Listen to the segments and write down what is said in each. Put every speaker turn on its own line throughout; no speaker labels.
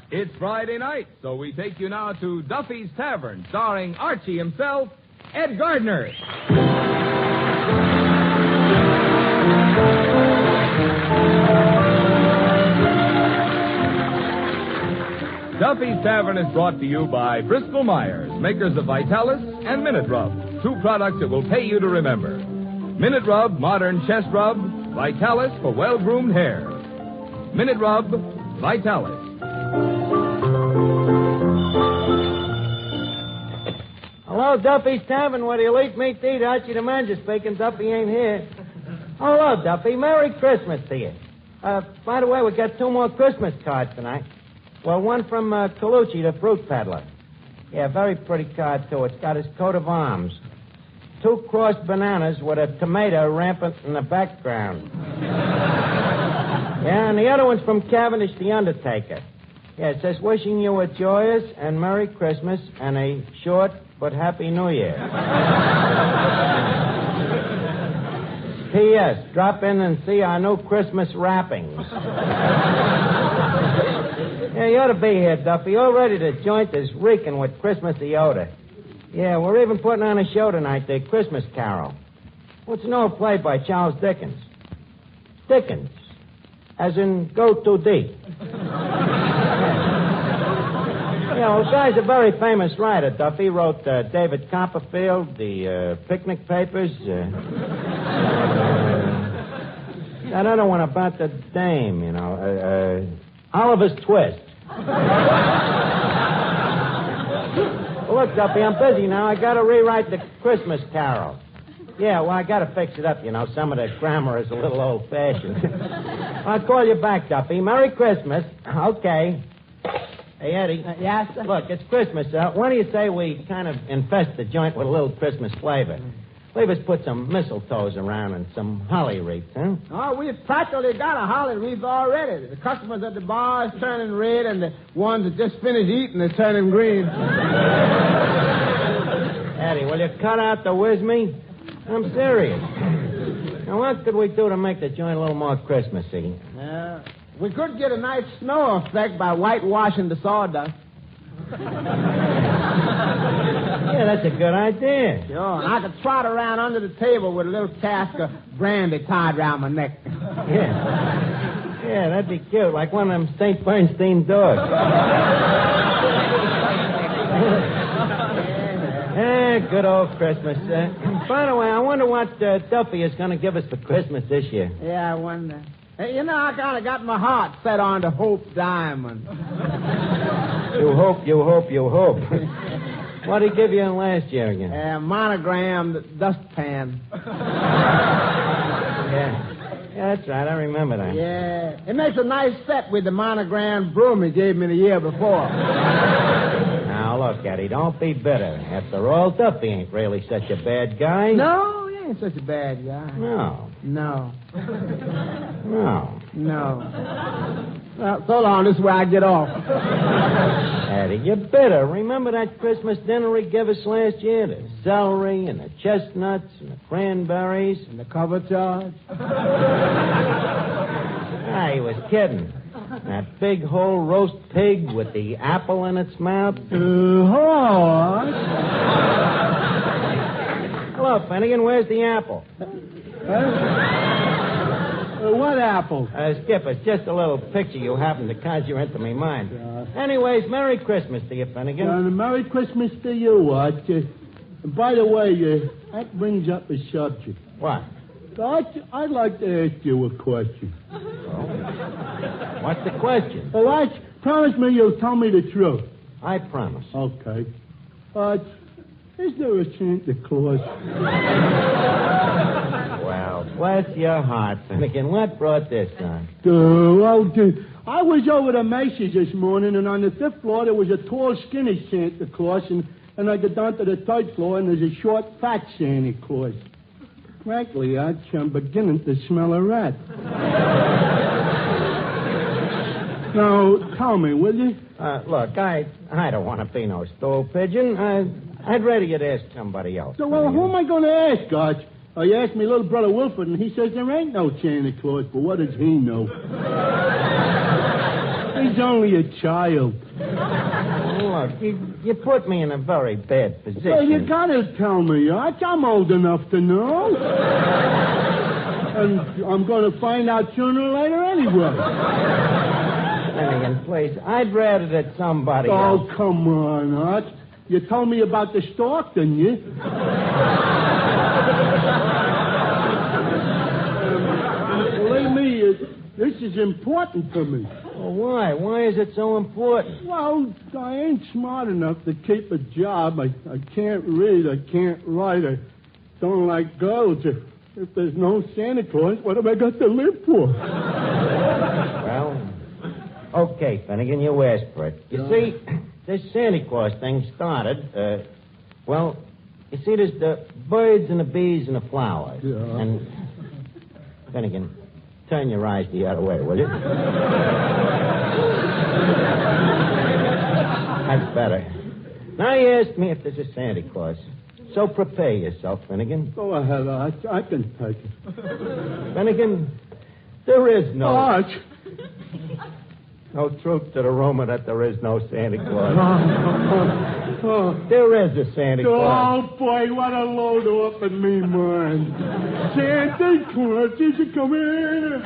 It's Friday night, so we take you now to Duffy's Tavern, starring Archie himself, Ed Gardner. Duffy's Tavern is brought to you by Bristol Myers, makers of Vitalis and Minute Rub, two products that will pay you to remember. Minute Rub, modern chest rub, Vitalis for well-groomed hair. Minute Rub, Vitalis.
Hello, Duffy's Tavern. What do you eat meat to eat? Archie the manager speaking. Duffy ain't here. Hello, Duffy. Merry Christmas to you. By the way, we got 2 more Christmas cards tonight. Well, one from Colucci, the fruit peddler. Yeah, very pretty card, too. It's got his coat of arms. 2 crossed bananas with a tomato rampant in the background. Yeah, and the other one's from Cavendish, the undertaker. Yeah, it says, wishing you a joyous and Merry Christmas and a short but Happy New Year. P.S. Drop in and see our new Christmas wrappings. Yeah, you ought to be here, Duffy. Already the joint is reeking with Christmassy odor. Yeah, we're even putting on a show tonight, the Christmas Carol. What's an old play by Charles Dickens? Dickens. As in, go too deep. Yeah, the guy's a very famous writer, Duffy. He wrote David Copperfield, the Picnic Papers. That other one about the dame, you know. Oliver's Twist. Well, look, Duffy, I'm busy now. I got to rewrite the Christmas Carol. Yeah, well, I got to fix it up, you know. Some of the grammar is a little old-fashioned. I'll call you back, Duffy. Merry Christmas. Okay. Hey, Eddie.
Yes?
Look, it's Christmas. Why do you say we kind of infest the joint with a little Christmas flavor? Leave us put some mistletoes around and some holly wreaths, huh?
Oh, we've practically got a holly wreath already. The customers at the bar is turning red, and the ones that just finished eating is turning green.
Eddie, will you cut out the whiz me? I'm serious. Now, what could we do to make the joint a little more Christmassy?
We could get a nice snow effect by whitewashing the sawdust.
Yeah, that's a good idea.
Sure, and I could trot around under the table with a little cask of brandy tied around my neck.
Yeah. Yeah, that'd be cute, like one of them St. Bernstein dogs. Good old Christmas. By the way, I wonder what Duffy is going to give us for Christmas this year.
Yeah, I wonder. Hey, you know, I kind of got my heart set on the Hope Diamond.
You hope. What did he give you in last year again?
Monogrammed dustpan.
Yeah, that's right. I remember that.
Yeah. It makes a nice set with the monogrammed broom he gave me the year before.
Now, look, Eddie, don't be bitter. After all, Duffy ain't really such a bad guy.
No, he ain't such a bad guy.
No.
Well, so long. This is where I get off.
Eddie, you're bitter. Remember that Christmas dinner he gave us last year? The celery and the chestnuts and the cranberries.
And the cover charge?
He was kidding. That big whole roast pig with the apple in its mouth.
Horse?
Hello, Finnegan. Where's the apple?
What apple?
Skip, it's just a little picture you happen to conjure into my mind. Anyways, Merry Christmas to you, Finnegan.
Merry Christmas to you, Art. By the way, that brings up a subject.
What?
Art, I'd like to ask you a question.
What's the question?
Well, Art, promise me you'll tell me the truth.
I promise.
Okay. Art, is there a Santa Claus?
Well, bless your heart, Finnegan. What brought this on?
I was over to Macy's this morning, and on the 5th floor there was a tall, skinny Santa Claus, and I got down to the 3rd floor, and there's a short, fat Santa Claus. Frankly, Arch, I'm beginning to smell a rat. Now, tell me, will you?
Look, I don't want to be no stool pigeon. I'd rather you'd ask somebody else.
So, well, who am I going to ask, Arch? You asked me little brother Wilford, and he says there ain't no Santa Claus, but what does he know? He's He's only a child.
Look, you put me in a very bad position.
Well, you gotta tell me, Arch. I'm old enough to know. And I'm gonna find out sooner or later anyway.
Finnegan, please, I'd rather that somebody else...
Oh, come on, Arch. You told me about the stork, didn't you? Believe me, this is important for me.
Well, why? Why is it so important?
Well, I ain't smart enough to keep a job. I can't read. I can't write. I don't like girls. If there's no Santa Claus, what have I got to live for?
Well, okay, Finnegan, you asked for it. You see, this Santa Claus thing started, you see, there's the birds and the bees and the flowers.
Yeah.
And, Finnegan, turn your eyes the other way, will you? That's better. Now you asked me if there's a Santa Claus. So prepare yourself, Finnegan.
Go ahead, Arch. I can take it.
Finnegan, there is no...
Arch!
No truth to the rumor that there is no Santa Claus. There is a Santa Claus.
Oh, boy, what a load off in me mind. Santa Claus is coming into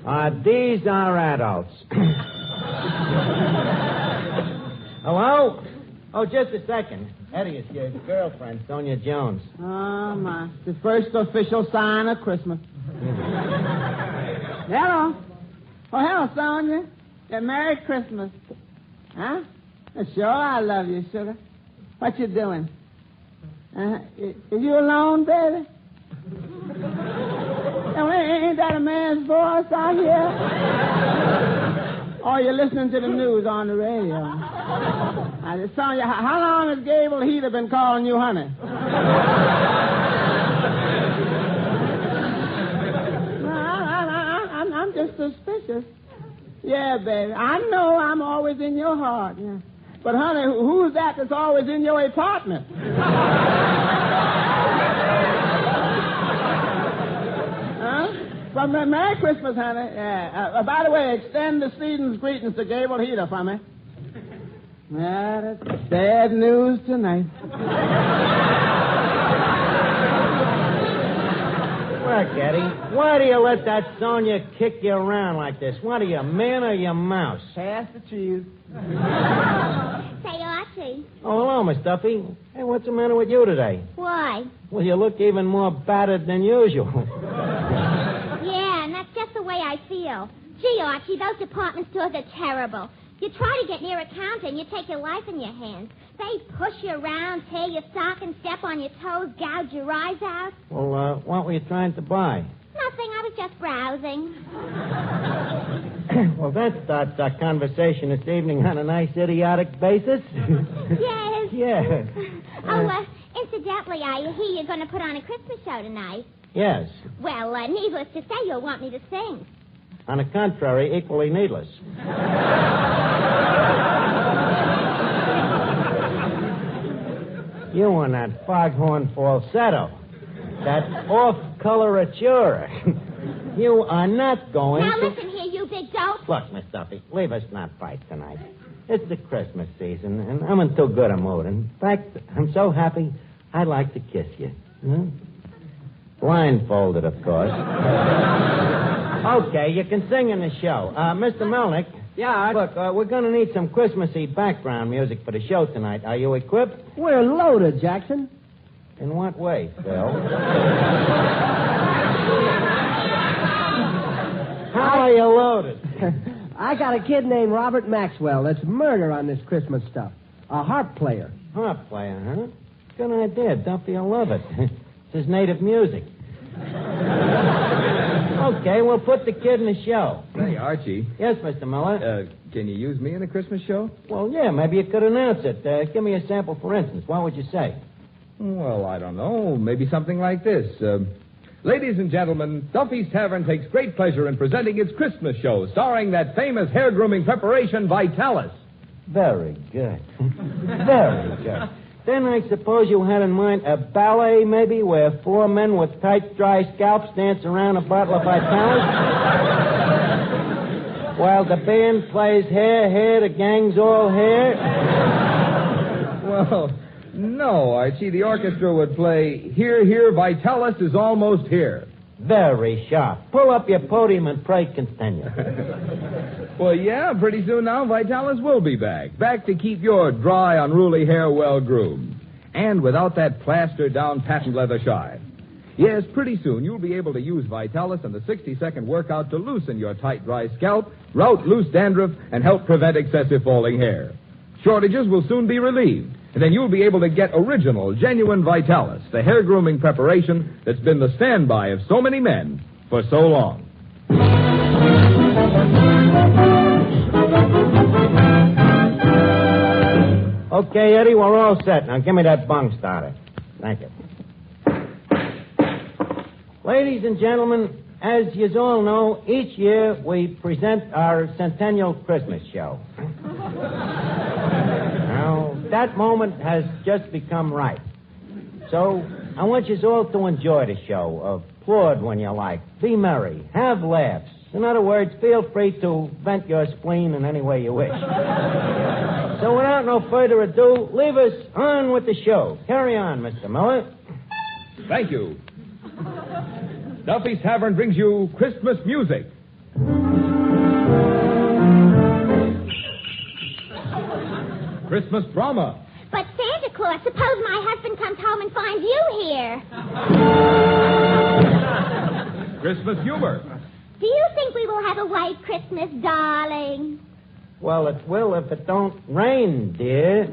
town.
These are adults. Hello? Oh, just a second. Eddie, it's your girlfriend, Sonia Jones.
Oh, my. The first official sign of Christmas. Hello. Oh, hello, Sonia. Yeah, Merry Christmas. Huh? Sure, I love you, sugar. What you doing? Is you alone, baby? Oh, ain't that a man's voice out here? Or you're listening to the news on the radio? Sonia, how long has Gable Heater been calling you honey? I'm just suspicious. Yeah, baby. I know I'm always in your heart. Yeah. But, honey, who's that that's always in your apartment? Huh? Well, Merry Christmas, honey. Yeah. By the way, extend the season's greetings to Gable Heater for me. Yeah, that's bad news tonight.
Look, Eddie, why do you let that Sonia kick you around like this? What are you, man or you mouse?
Pass the cheese.
Say, Archie.
Oh, hello, Miss Duffy. Hey, what's the matter with you today?
Why?
Well, you look even more battered than usual.
Yeah, and that's just the way I feel. Gee, Archie, those department stores are terrible. You try to get near a counter and you take your life in your hands. They push you around, tear your sock, and step on your toes, gouge your eyes out.
Well, what were you trying to buy?
Nothing, I was just browsing.
Well, that starts our conversation this evening on a nice idiotic basis.
Yes.
Yeah.
Incidentally, I hear you're going to put on a Christmas show tonight.
Yes.
Well, needless to say, you'll want me to sing.
On the contrary, equally needless. You and that foghorn falsetto. That off-coloratura. You are not going
Now,
to...
listen here, you big dope.
Look, Miss Duffy, leave us not fight tonight. It's the Christmas season, and I'm in too good a mood. In fact, I'm so happy, I'd like to kiss you. Blindfolded, of course. Okay, you can sing in the show. Mr. Melnick.
Yeah,
Look, we're going to need some Christmassy background music for the show tonight. Are you equipped?
We're loaded, Jackson.
In what way, Phil? How are you loaded?
I got a kid named Robert Maxwell that's murder on this Christmas stuff. A harp player.
Harp player, huh? Good idea, Duffy. I love it. It's his native music. Okay, we'll put the kid in the show.
Say, Archie.
Yes, Mr. Miller?
Can you use me in a Christmas show?
Well, yeah, maybe you could announce it. Give me a sample, for instance. What would you say?
Well, I don't know. Maybe something like this. Ladies and gentlemen, Duffy's Tavern takes great pleasure in presenting its Christmas show, starring that famous hair grooming preparation, Vitalis.
Very good. Very good. Then I suppose you had in mind a ballet, maybe, where 4 men with tight, dry scalps dance around a bottle of Vitalis? While the band plays Hair, Hair, the gang's all hair?
Well, no, Archie. The orchestra would play Here, Here, Vitalis is almost here.
Very sharp. Pull up your podium and pray continue.
Well, yeah, pretty soon now, Vitalis will be back. Back to keep your dry, unruly hair well groomed. And without that plastered-down patent leather shine. Yes, pretty soon you'll be able to use Vitalis and the 60-second workout to loosen your tight, dry scalp, rout loose dandruff, and help prevent excessive falling hair. Shortages will soon be relieved, and then you'll be able to get original, genuine Vitalis, the hair grooming preparation that's been the standby of so many men for so long.
Okay, Eddie, we're all set. Now give me that bung starter. Thank you. Ladies and gentlemen, as you all know, each year we present our Centennial Christmas show. Now, that moment has just become right. So, I want you all to enjoy the show. Applaud when you like. Be merry. Have laughs. In other words, feel free to vent your spleen in any way you wish. So, without no further ado, leave us on with the show. Carry on, Mr. Miller.
Thank you. Duffy's Tavern brings you Christmas music. Christmas drama.
But Santa Claus, suppose my husband comes home and finds you here.
Christmas humor.
Do you think we will have a white Christmas, darling?
Well, it will if it don't rain, dear.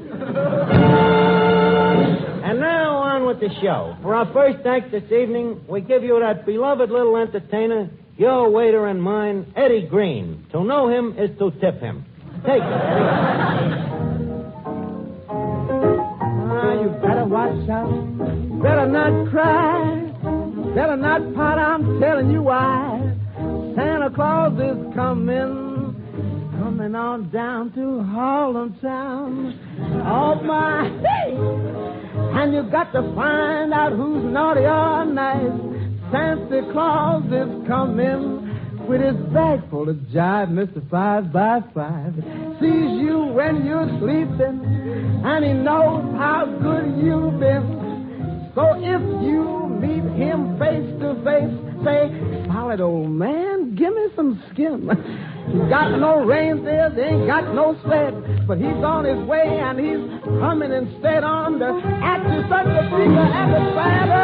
And now on with the show. For our first act this evening, we give you that beloved little entertainer, your waiter and mine, Eddie Green. To know him is to tip him. Take it, Eddie.
You better watch out. Better not cry. Better not pout. I'm telling you why. Santa Claus is coming on down to Harlem Town. Oh, my. And you got to find out who's naughty or nice. Santa Claus is coming with his bag full of jive, Mr. 5x5. Sees you when you're sleeping, and he knows how good you've been. So if you meet him face to face, say, solid old man, give me some skin. He's got no reindeer, they ain't got no sled, but he's on his way and he's coming instead on to act you such a figure as a Santa.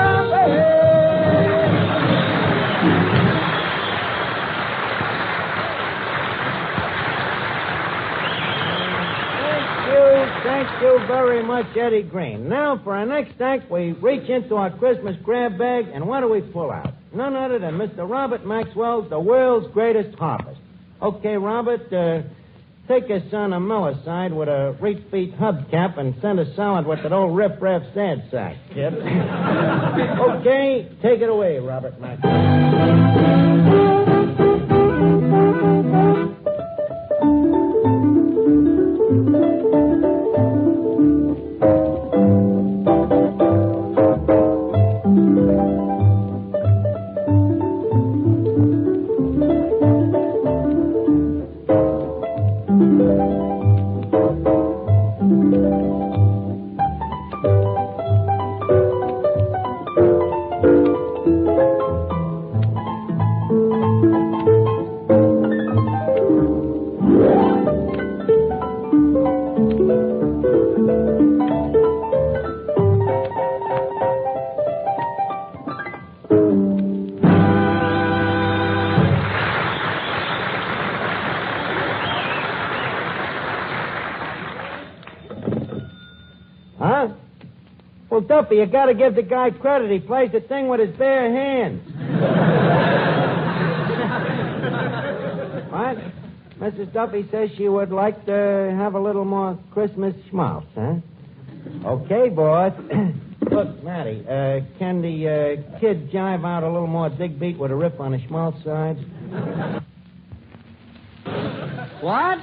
Thank you very much, Eddie Green. Now, for our next act, we reach into our Christmas grab bag, and what do we pull out? None other than Mr. Robert Maxwell's The World's Greatest Harpist. Okay, Robert, take us on the Miller side with a reach-feet hubcap and send us solid with that old riff-raff sad sack, kid. Okay, take it away, Robert Maxwell. Huh? Well, Duffy, you got to give the guy credit. He plays the thing with his bare hands. What? Mrs. Duffy says she would like to have a little more Christmas schmaltz, huh? Okay, boys. Look, Matty, can the kid jive out a little more dig beat with a riff on the schmaltz side?
What?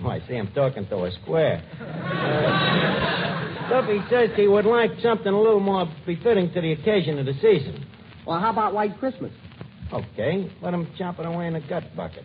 Oh, I see him talking to a square. Duffy says he would like something a little more befitting to the occasion of the season.
Well, how about White Christmas?
Okay, let him chop it away in a gut bucket.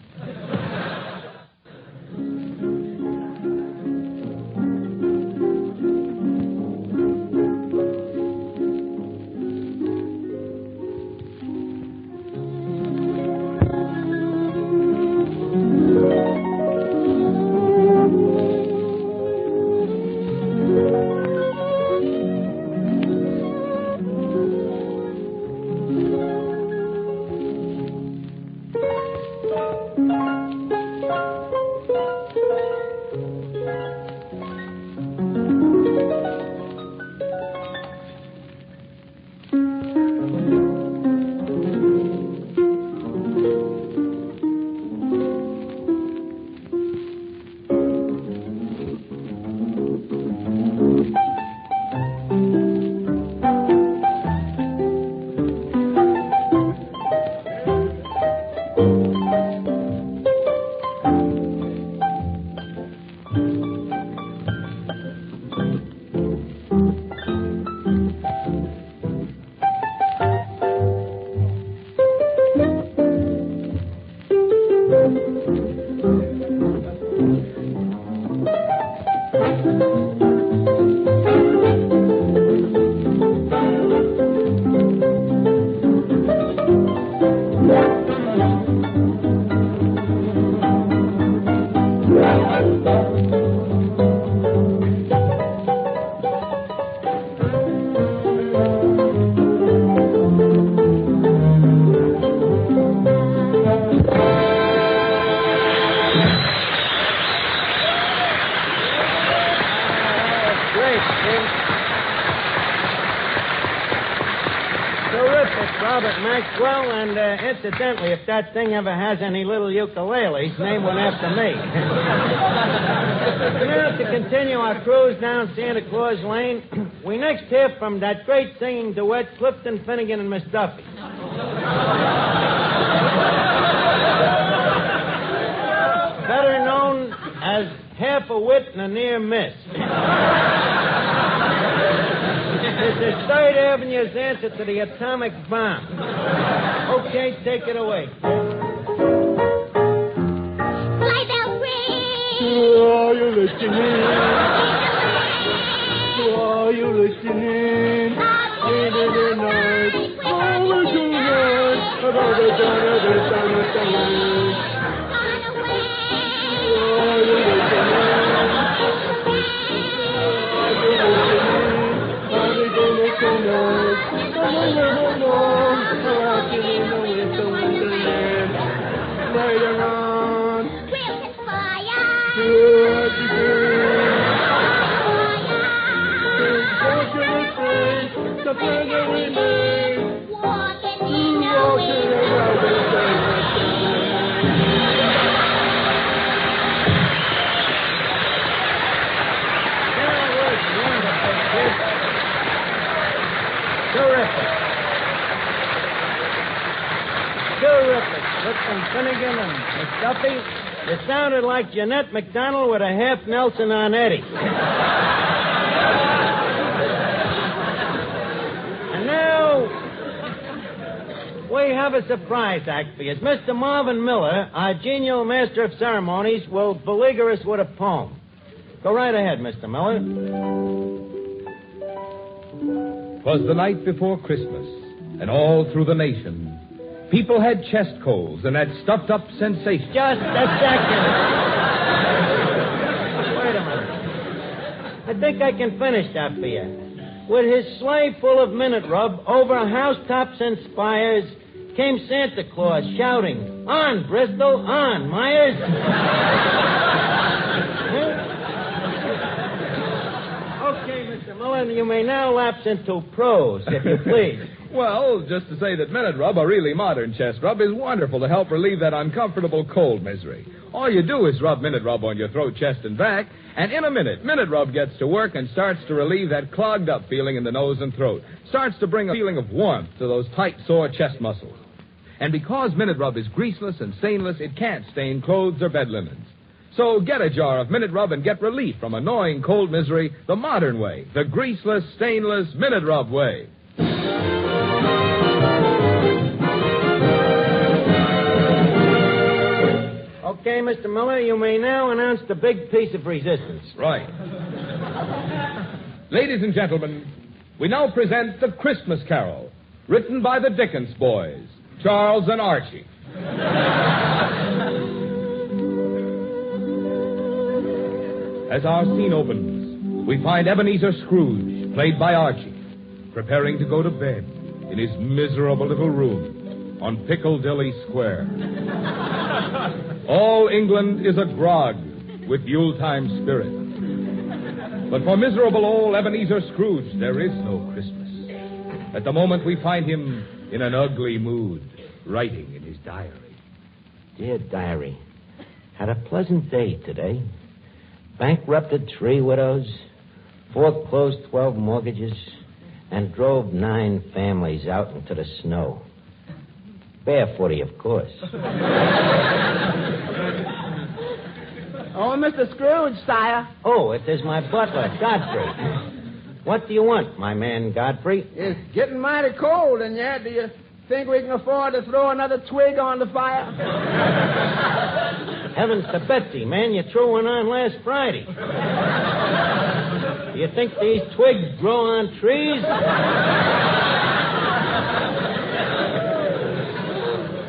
Robert Maxwell, and incidentally, if that thing ever has any little ukuleles, name one after me. Now, to continue our cruise down Santa Claus Lane, we next hear from that great singing duet, Clifton Finnegan and Miss Duffy. Better known as half a wit and a near miss. This is Third Avenue's answer to the atomic bomb. Okay, take it away.
Sleigh bells ring.
Are you listening? Are you listening? Into the night. Oh, we're tonight. About the dawn of the summer time. Are you listening? Later on,
we'll catch fire.
The further we make,
Walking in the wind.
Terrific. Clifton Finnegan and Miss Duffy. You sounded like Jeanette MacDonald with a half Nelson on Eddie. And now, we have a surprise act for you. Mr. Marvin Miller, our genial master of ceremonies, will beleaguer us with a poem. Go right ahead, Mr. Miller.
'Twas the night before Christmas, and all through the nation, people had chest colds and that stuffed-up sensation.
Just a second. Wait a minute. I think I can finish that for you. With his sleigh full of minute rub over housetops and spires came Santa Claus shouting, "On, Bristol, on, Myers." Okay, Mr. Miller, you may now lapse into prose, if you please.
Well, just to say that Minute Rub, a really modern chest rub, is wonderful to help relieve that uncomfortable cold misery. All you do is rub Minute Rub on your throat, chest, and back, and in a minute, Minute Rub gets to work and starts to relieve that clogged-up feeling in the nose and throat. Starts to bring a feeling of warmth to those tight, sore chest muscles. And because Minute Rub is greaseless and stainless, it can't stain clothes or bed linens. So get a jar of Minute Rub and get relief from annoying cold misery the modern way, the greaseless, stainless Minute Rub way.
Okay, Mr. Miller, you may now announce the big piece of resistance.
Right. Ladies and gentlemen, we now present The Christmas Carol, written by the Dickens boys, Charles and Archie. As our scene opens, we find Ebenezer Scrooge, played by Archie, preparing to go to bed in his miserable little room on Piccadilly Square. All England is agog with Yuletime spirit. But for miserable old Ebenezer Scrooge, there is no Christmas. At the moment, we find him in an ugly mood, writing in his diary.
Dear diary, had a pleasant day today. Bankrupted 3 widows, foreclosed 12 mortgages, and drove 9 families out into the snow. Barefooty, of course.
Oh, Mr. Scrooge, sire.
Oh, it is my butler, Godfrey. What do you want, my man Godfrey?
It's getting mighty cold in here. Do you think we can afford to throw another twig on the fire?
Heavens to Betsy, man, you threw one on last Friday. Do you think these twigs grow on trees?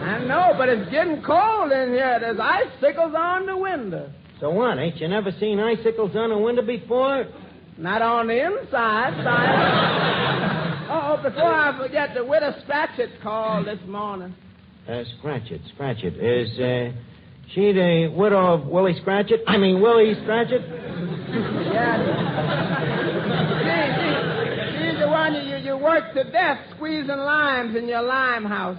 I know, but it's getting cold in here. There's icicles on the window.
So what, ain't you never seen icicles on a window before?
Not on the inside, sire. Oh, before I forget, the widow Scratchit called this morning.
Scratchit. Is, she the widow of Willie Scratchit? I mean, Willie Scratchit?
Yeah. She's the one you work to death squeezing limes in your lime house.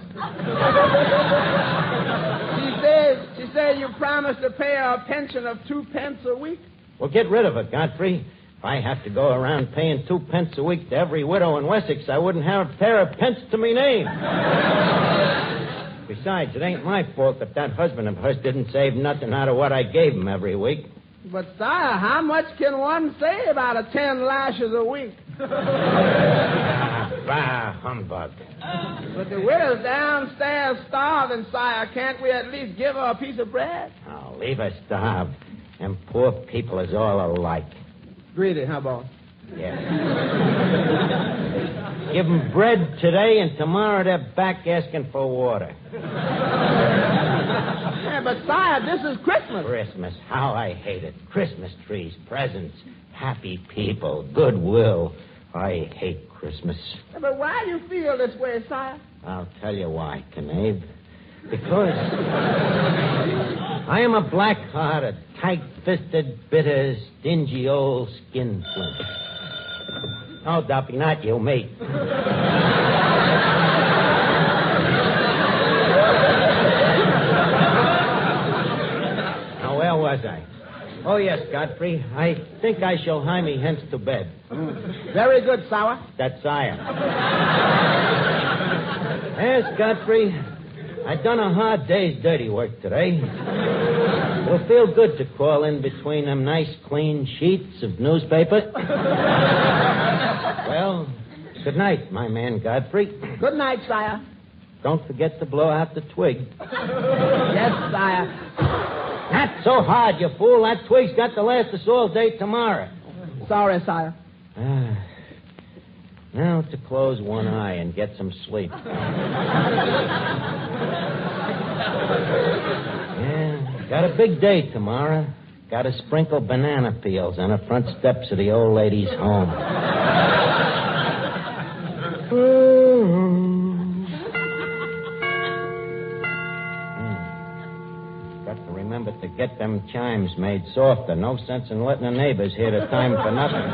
She said you promised to pay her a pension of 2 pence a week.
Well, get rid of it, Godfrey. If I have to go around paying 2 pence a week to every widow in Wessex, I wouldn't have a pair of pence to me name. Besides, it ain't my fault that husband of hers didn't save nothing out of what I gave him every week.
But, sire, how much can one say about a 10 lashes a week?
Bah, humbug.
But the widow's downstairs starving, sire. Can't we at least give her a piece of bread?
Oh, leave her starve. Them poor people is all alike.
Greedy, huh, boss?
Yeah. Give them bread today, and tomorrow they're back asking for water.
Yeah, but, sire, this is Christmas.
Christmas, how I hate it. Christmas trees, presents, happy people, goodwill. I hate Christmas.
Yeah, but why do you feel this way, sire?
I'll tell you why, Knave. Because I am a black-hearted, tight-fisted, bitter, stingy old skinflint. Oh, Duffy, not you, me. Now, where was I? Oh, yes, Godfrey. I think I shall hie me hence to bed.
Very good, sire.
That's sire. Yes, Godfrey. I done a hard day's dirty work today. It'll feel good to crawl in between them nice, clean sheets of newspaper. Well, good night, my man Godfrey.
Good night, sire.
Don't forget to blow out the twig.
Yes, sire.
Not so hard, you fool. That twig's got to last us all day tomorrow.
Sorry, sire.
Now to close one eye and get some sleep. Yeah, got a big day tomorrow. Got to sprinkle banana peels on the front steps of the old lady's home. Got to remember to get them chimes made softer. No sense in letting the neighbors hear the time for nothing.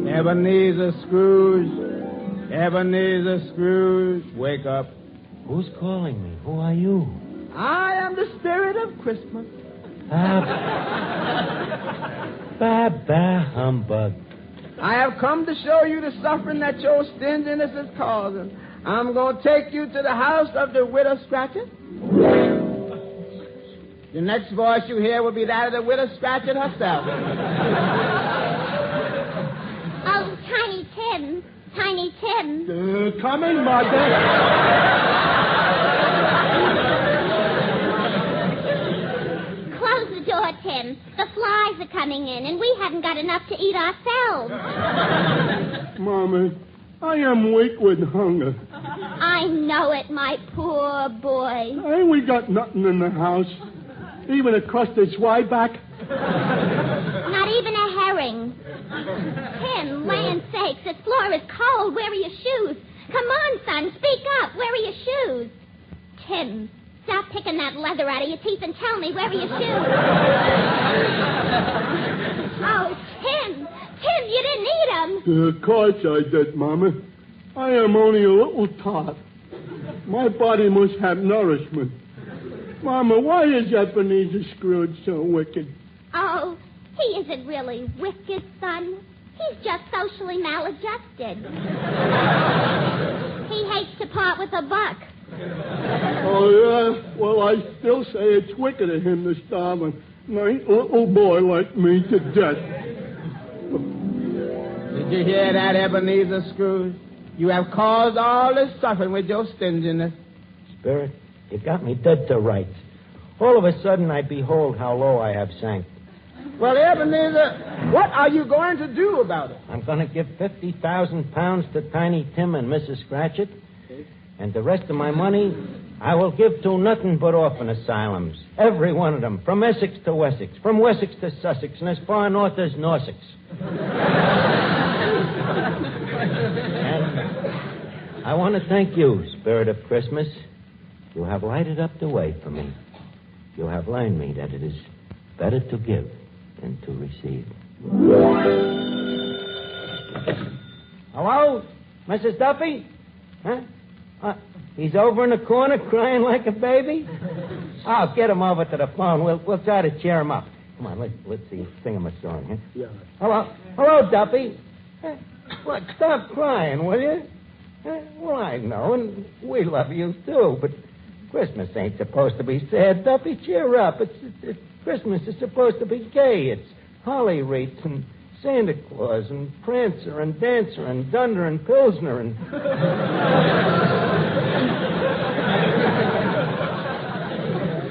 Ebenezer Scrooge. Ebenezer Scrooge, wake up.
Who's calling me? Who are you?
I am the spirit of Christmas.
Bah, humbug.
I have come to show you the suffering that your stinginess is causing. I'm going to take you to the house of the widow Scratchit. The next voice you hear will be that of the widow Scratchit herself.
Oh, Tiny Tim. Tiny Tim.
Coming, Mother.
Close the door, Tim. The flies are coming in, and we haven't got enough to eat ourselves.
Mama, I am weak with hunger.
I know it, my poor boy.
Ain't we got nothing in the house? Even a crusted swieback?
Not even a herring. Tim, land sakes, this floor is cold. Where are your shoes? Come on, son, speak up. Where are your shoes? Tim, stop picking that leather out of your teeth and tell me, where are your shoes? Oh, Tim, you didn't eat them.
Of course I did, Mama. I am only a little tot. My body must have nourishment. Mama, why is Ebenezer Scrooge so wicked?
Oh, he isn't really wicked, son. He's just socially maladjusted. He hates to part with a buck.
Oh, yeah? Well, I still say it's wicked of him to starve a nice little boy like me to death.
Did you hear that, Ebenezer Scrooge? You have caused all this suffering with your stinginess.
Spirit, you got me dead to rights. All of a sudden, I behold how low I have sank.
Well, Ebenezer, what are you going to do about it?
I'm going to give 50,000 pounds to Tiny Tim and Mrs. Scratchit, and the rest of my money I will give to nothing but orphan asylums. Every one of them, from Essex to Wessex, from Wessex to Sussex, and as far north as Norsex. And I want to thank you, Spirit of Christmas. You have lighted up the way for me. You have learned me that it is better to give than to receive. Hello? Mrs. Duffy? Huh? He's over in the corner crying like a baby? I'll get him over to the phone. We'll try to cheer him up. Come on, let's see. Sing him a song, huh?
Yeah.
Hello, Duffy. What? Stop crying, will you? Well, I know, and we love you, too, but Christmas ain't supposed to be sad, Duffy. Cheer up. It's Christmas is supposed to be gay. It's holly wreaths and Santa Claus and Prancer and Dancer and Dunder and Pilsner and...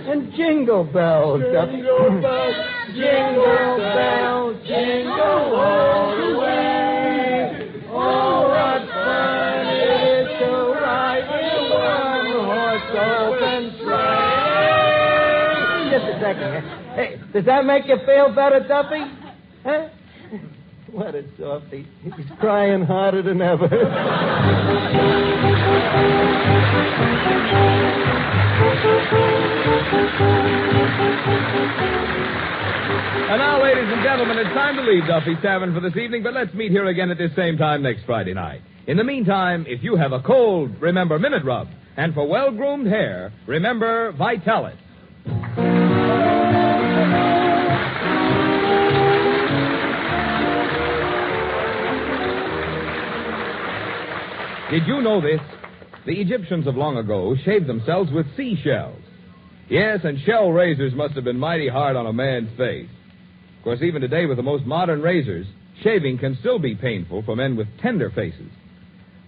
and Jingle Bells, Duffy.
Jingle bells,
Jingle bells, jingle all the way. Oh, what fun it is to ride in one-horse open sleigh. Just a second. Hey, does that make you feel better, Duffy? Huh? What a softy. He's crying harder than ever.
And now, ladies and gentlemen, it's time to leave Duffy's Tavern for this evening, but let's meet here again at this same time next Friday night. In the meantime, if you have a cold, remember Minute Rub. And for well-groomed hair, remember Vitalis. Did you know this? The Egyptians of long ago shaved themselves with seashells. Yes, and shell razors must have been mighty hard on a man's face. Of course, even today with the most modern razors, shaving can still be painful for men with tender faces.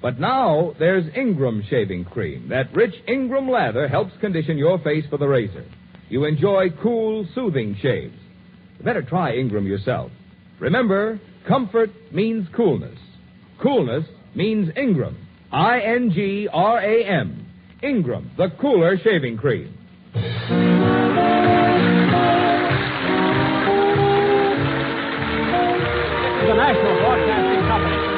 But now there's Ingram shaving cream. That rich Ingram lather helps condition your face for the razor. You enjoy cool, soothing shaves. You better try Ingram yourself. Remember, comfort means coolness. Coolness means Ingram. I-N-G-R-A-M. Ingram, the cooler shaving cream.
The National Broadcasting Company.